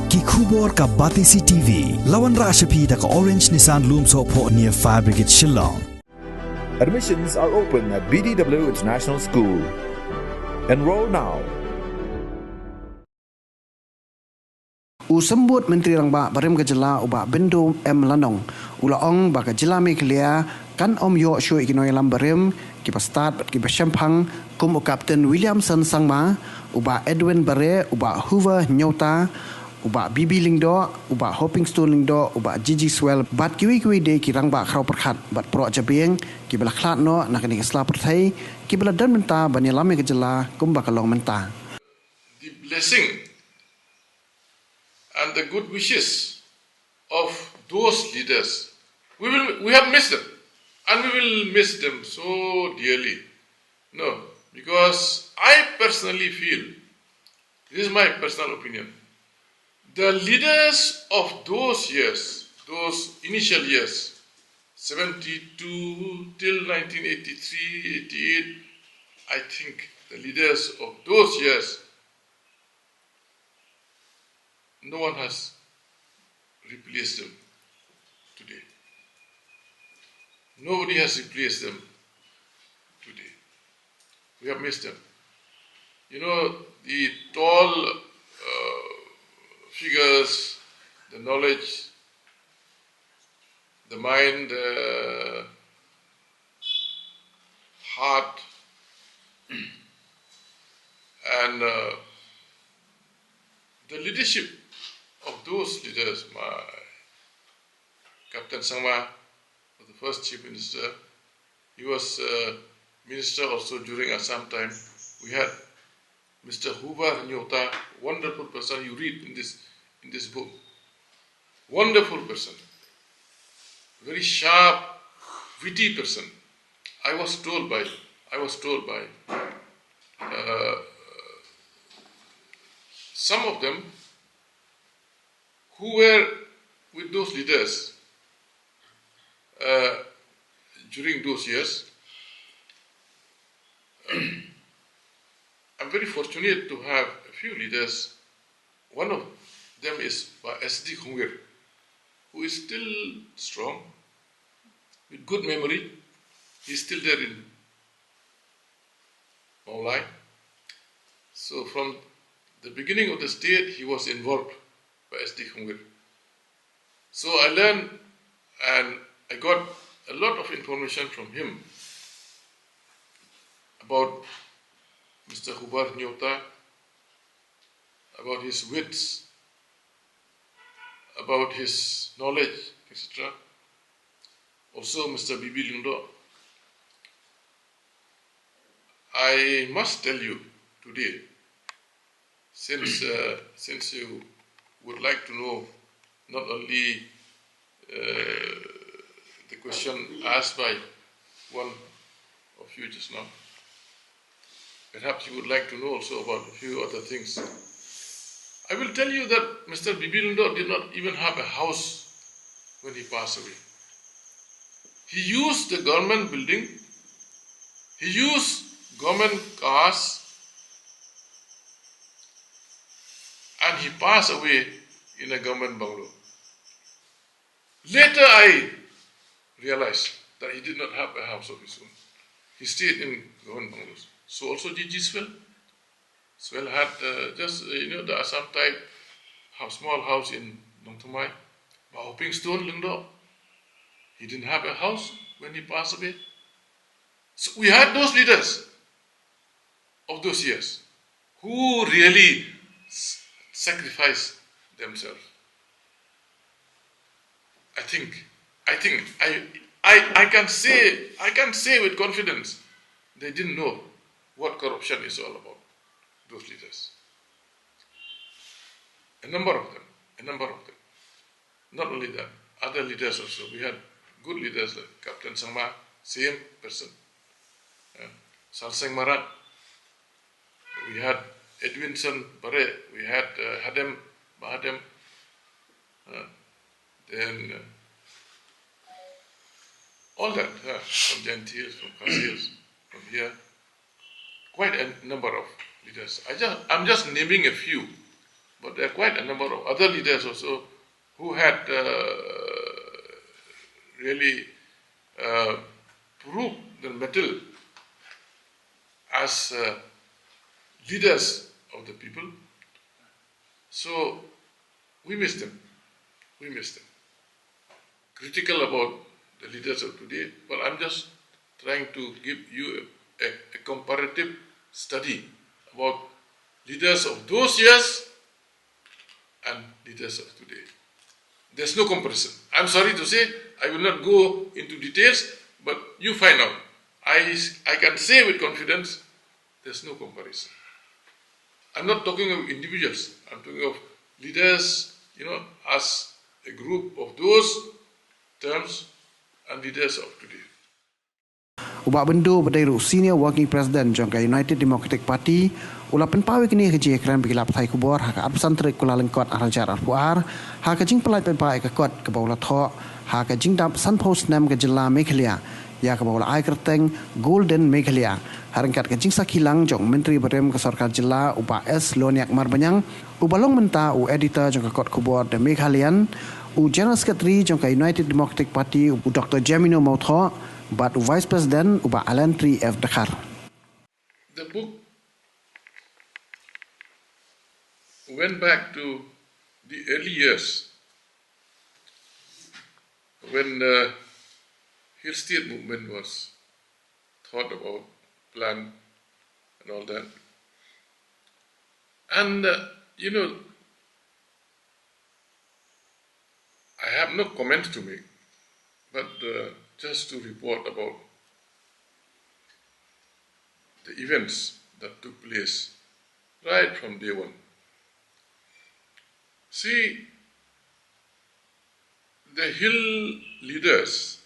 ki khubor ka batisi TV lawan ra shapi da ka orange Nissan Loom so pho near Fire Brigade Shillong. Admissions are open at BDW International School. Enroll now. Usambut Menteri Rangba Barim Kejela uba Bindo Lanong ulaong baka jela Meglia kan Yo Shuh Nongïalam Barim Kiba start Kiba Shampang kum Kapten Williamson Sangma uba Edwin Bare uba Hoover Nyota uba Bibi Lingdo uba Hopping Stone Lingdo uba Gigi Swell bat kiwi de kirangba krau perkhat bat pro jabeng kibala khlat no nakani isla perthai kibala dan Mynta bani lame Kejela kum bakalong Mynta. The blessing and the good wishes of those leaders, we have missed them, and we will miss them so dearly. No, because I personally feel, this is my personal opinion, the leaders of those years, those initial years, 72 till 1983, 88, I think the leaders of those years, no one has replaced them today. Nobody has replaced them today. We have missed them. You know, the tall figures, the knowledge, the mind, heart, and the leadership of those leaders. My Captain Sangma was the first chief minister. He was minister also during Assam time. We had Mr. Hoover Nyota, wonderful person. You read in this book. Wonderful person. Very sharp, witty person. I was told by some of them who were with those leaders during those years. I'm very fortunate to have a few leaders. One of them is S.D. Khongir, who is still strong, with good memory. He's still there in Maulai. So from the beginning of the state, he was involved by S.D. Khongir. So I learned and I got a lot of information from him about Mr. Hoover Nyota, about his wits, about his knowledge, etc. Also Mr. Bibi Lindo. I must tell you today, since you would like to know not only the question asked by one of you just now, perhaps you would like to know also about a few other things. I will tell you that Mr. Bibi Lindo did not even have a house when he passed away. He used the government building, he used government cars, and he passed away in a government bungalow. Later I realized that he did not have a house of his own. He stayed in government bungalows. So also Gigi Swell. Swell had the Assam type small house in Nongtumai. But Hopping Stone Lingdo, he didn't have a house when he passed away. So we had those leaders of those years who really sacrificed themselves. I can say with confidence, they didn't know what corruption is all about, those leaders. A number of them. Not only that, other leaders also. We had good leaders like Captain Sangma, same person. Sarseng Marat. We had Edwinson Bare. We had Hadem Bahadem. Then all that, from Gentiles, from Khazils, from here. Quite a number of leaders. I'm just naming a few, but there are quite a number of other leaders also who had really proved their mettle as leaders of the people. So we miss them. We miss them. Critical about the leaders of today, but I'm just trying to give you a comparative study about leaders of those years and leaders of today. There's no comparison. I'm sorry to say, I will not go into details, but you find out. I can say with confidence, there's no comparison. I'm not talking of individuals. I'm talking of leaders, as a group of those terms and leaders of today. Ubak Bindo Badairu Senior Working President Jongka United Democratic Party Ula penpawi kini kerja keren bigilap thai kubor haka absan terik kula lengkot arajar arpuar haka jing pelai penpai kekot ke bawah thok haka jing dap san post nam ke jela Meghalaya ya ke bawah ai kerteng Golden Meghalaya harengkat ke jing sakilang jong Menteri Barim ke Sarkar Jela upa S Loniak Marbanyang ubalong Mynta u editor jong kekot kubor de Meghalayan u General Secretary jong United Democratic Party u Dr. Jamino Mautho but Vice President uba Alan Tri F Dakar. The book went back to the early years when the Hill State movement was thought about, planned, and all that. And, I have no comments to make, but just to report about the events that took place right from day one. See, the hill leaders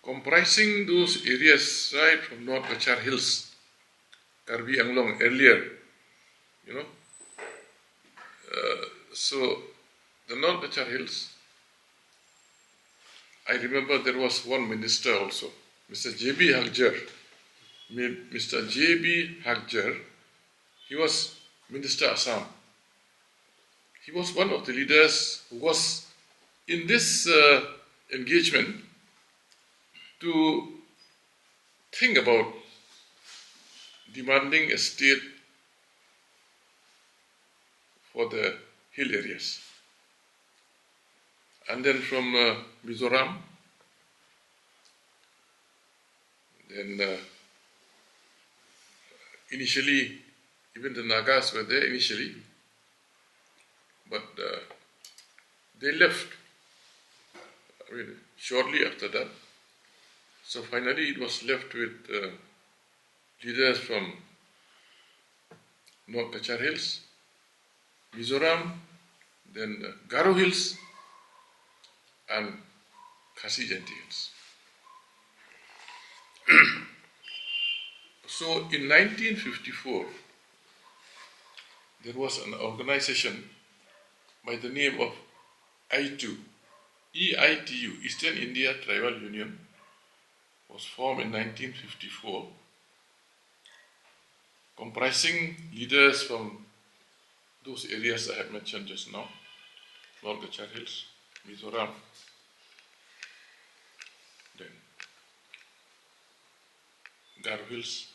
comprising those areas right from North Kachar Hills, Karbi Anglong earlier, so the North Kachar Hills, I remember there was one minister also, Mr. J.B. Hagjar. Mr. J.B. Hagjar, he was Minister Assam. He was one of the leaders who was in this engagement to think about demanding a state for the hill areas. And then from Mizoram, then initially, even the Nagas were there initially, but they left shortly after that. So finally it was left with leaders from North Kachar Hills, Mizoram, then Garo Hills, and Khasi Jainti Hills. So in 1954, there was an organization by the name of EITU, EITU, Eastern India Tribal Union, was formed in 1954, comprising leaders from those areas I had mentioned just now, North Kachar Hills, Mizoram, then Garo Hills,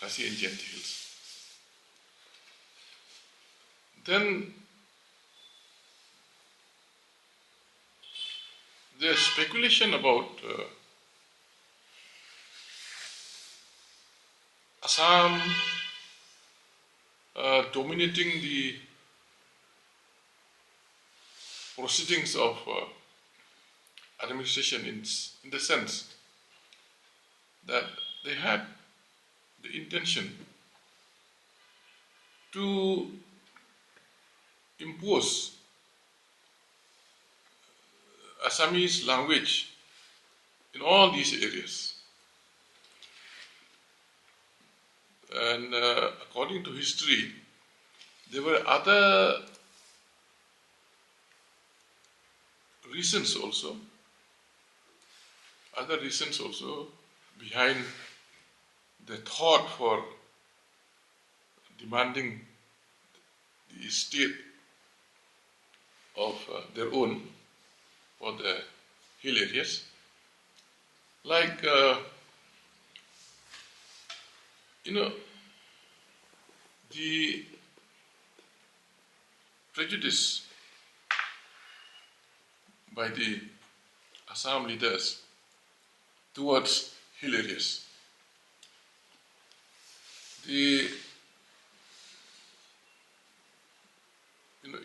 Khasi and Jainti Hills. Then there's speculation about Assam dominating the proceedings of administration in the sense that they had the intention to impose Assamese language in all these areas. And according to history, there were other reasons also behind the thought for demanding state of their own for the hill areas. Like, the prejudice by the Assam leaders towards hill areas, the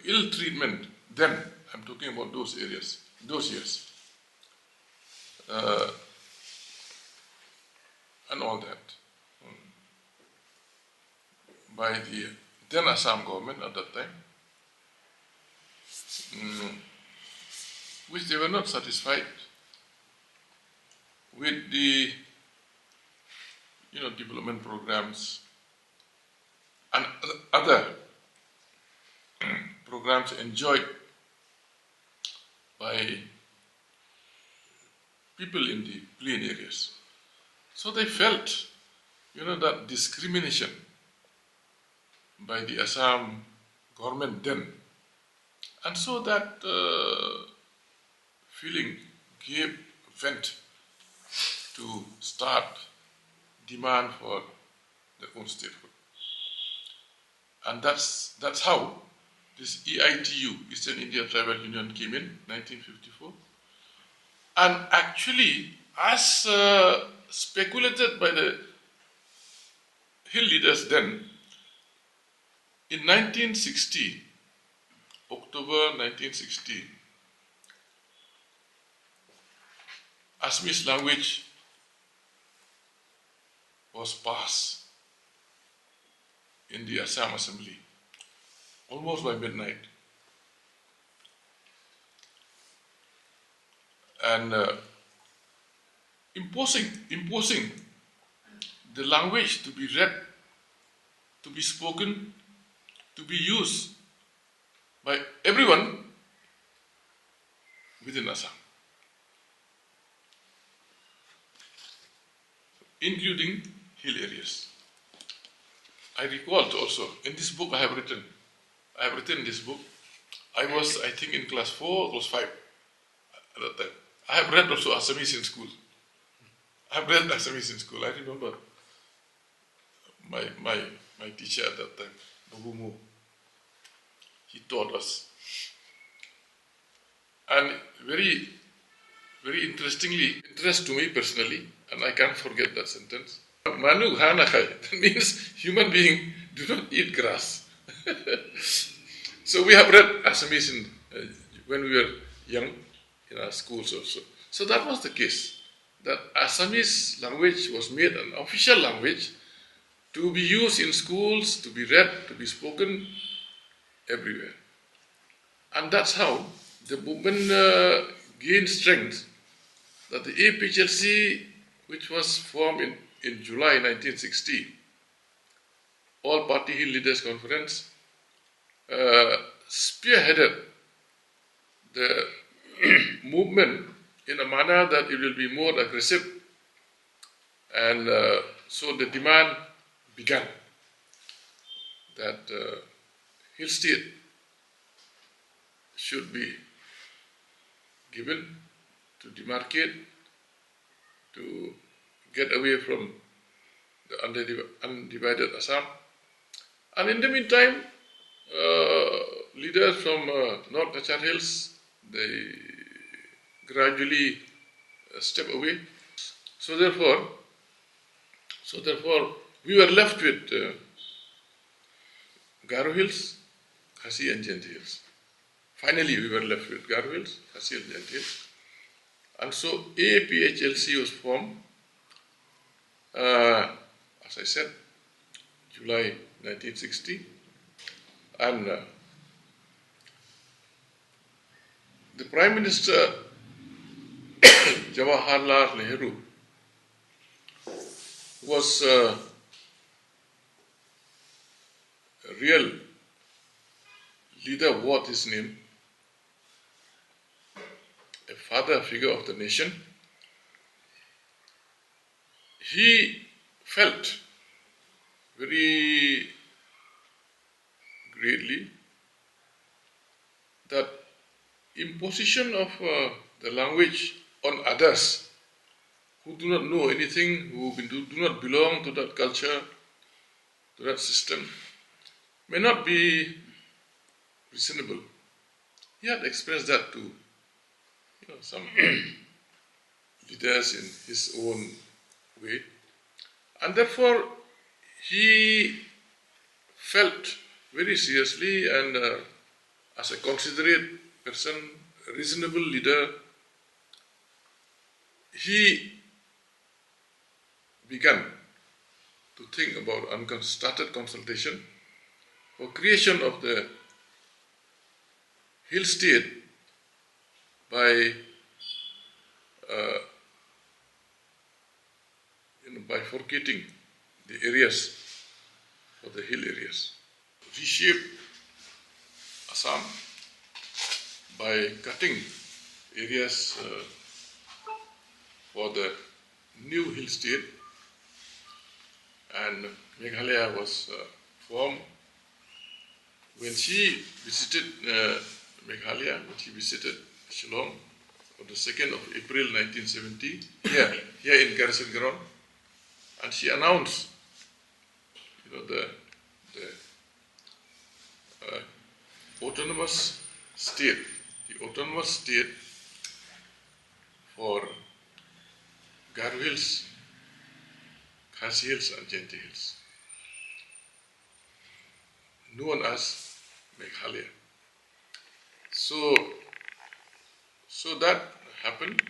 ill treatment then, I'm talking about those areas, those years, and all that, by the then Assam government at that time, which they were not satisfied with the development programs and other programs enjoyed by people in the plain areas. So they felt, that discrimination by the Assam government then. And so that feeling gave vent to start demand for their own statehood. And that's how this EITU, Eastern India Tribal Union, came in 1954. And actually, as speculated by the hill leaders then, in 1960, October 1960, Assamese language was passed in the Assam Assembly, almost by midnight. And imposing the language to be read, to be spoken, to be used by everyone within Assam, including hill areas. I recalled also, in this book I have written this book. I was, I think, in class 4 or class 5 at that time. I have read also Assamese in school. I remember my teacher at that time, Nobumu. He taught us. And very, very interestingly, interest to me personally, and I can't forget that sentence. Manu hanakai, that means human being do not eat grass. So we have read Assamese when we were young in our schools also. So that was the case, that Assamese language was made an official language to be used in schools, to be read, to be spoken everywhere. And that's how the movement gained strength, that the APHLC, which was formed in July 1960, All Party Hill Leaders Conference, spearheaded the movement in a manner that it will be more aggressive. And so the demand began that hill state should be given to demarcate, to get away from the undivided Assam. And in the meantime, leaders from North Nachar Hills, they gradually step away. So therefore, we were left with Garo Hills, Khasi and Jainti Hills. Finally, we were left with Garo Hills, Khasi and Jainti Hills. And so APHLC was formed, as I said, July 1960. And the Prime Minister, Jawaharlal Nehru, was a real leader, what his name, a father figure of the nation. He felt very greatly that imposition of the language on others who do not know anything, who do not belong to that culture, to that system, may not be reasonable. He had expressed that to some leaders in his own way, and therefore he felt very seriously, and as a considerate person, a reasonable leader, he began to think about started consultation for creation of the hill state by bifurcating the areas for the hill areas. Reshape Assam by cutting areas for the new hill state, and Meghalaya was formed. When she visited Meghalaya, when she visited Shillong on the 2nd of April 1970, here in Garrison Ground, and she announced, the autonomous state, for Garo Hills, Khasi Hills and Jainti Hills, known as Meghalaya. So that happened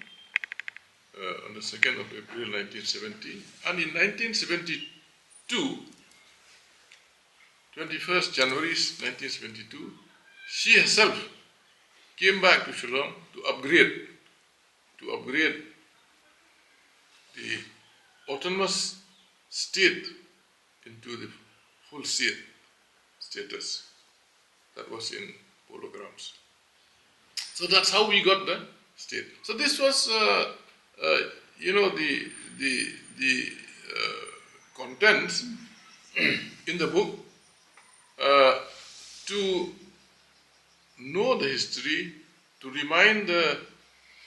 on the 2nd of April 1970, and in 1972, 21st January 1972, she herself came back to Shillong to upgrade the autonomous state into the full state status that was in holograms. So that's how we got the state. So this was, the contents in the book to know the history, to remind the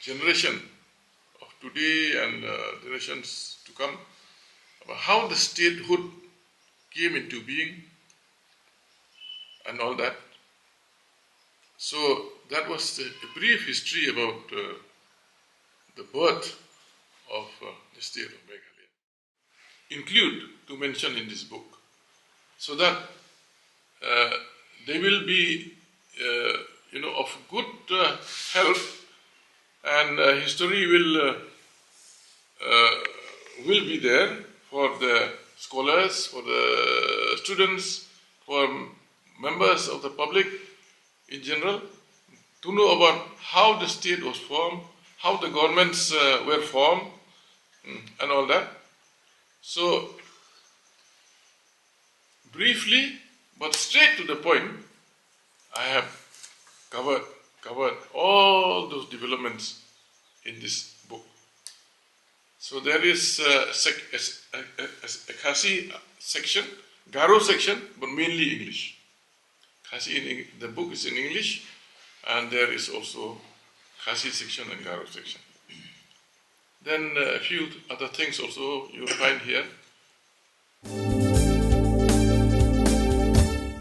generation of today and generations to come about how the statehood came into being and all that. So that was a brief history about the birth of the state of Meghalaya. Include to mention in this book, so that they will be, of good help, and history will be there for the scholars, for the students, for members of the public in general, to know about how the state was formed, how the governments were formed, and all that. So, briefly, but straight to the point, I have covered all those developments in this book. So there is a Khasi section, Garo section, but mainly English. Khasi the book is in English, and there is also Khasi section and Garo section. Then a few other things also you will find here.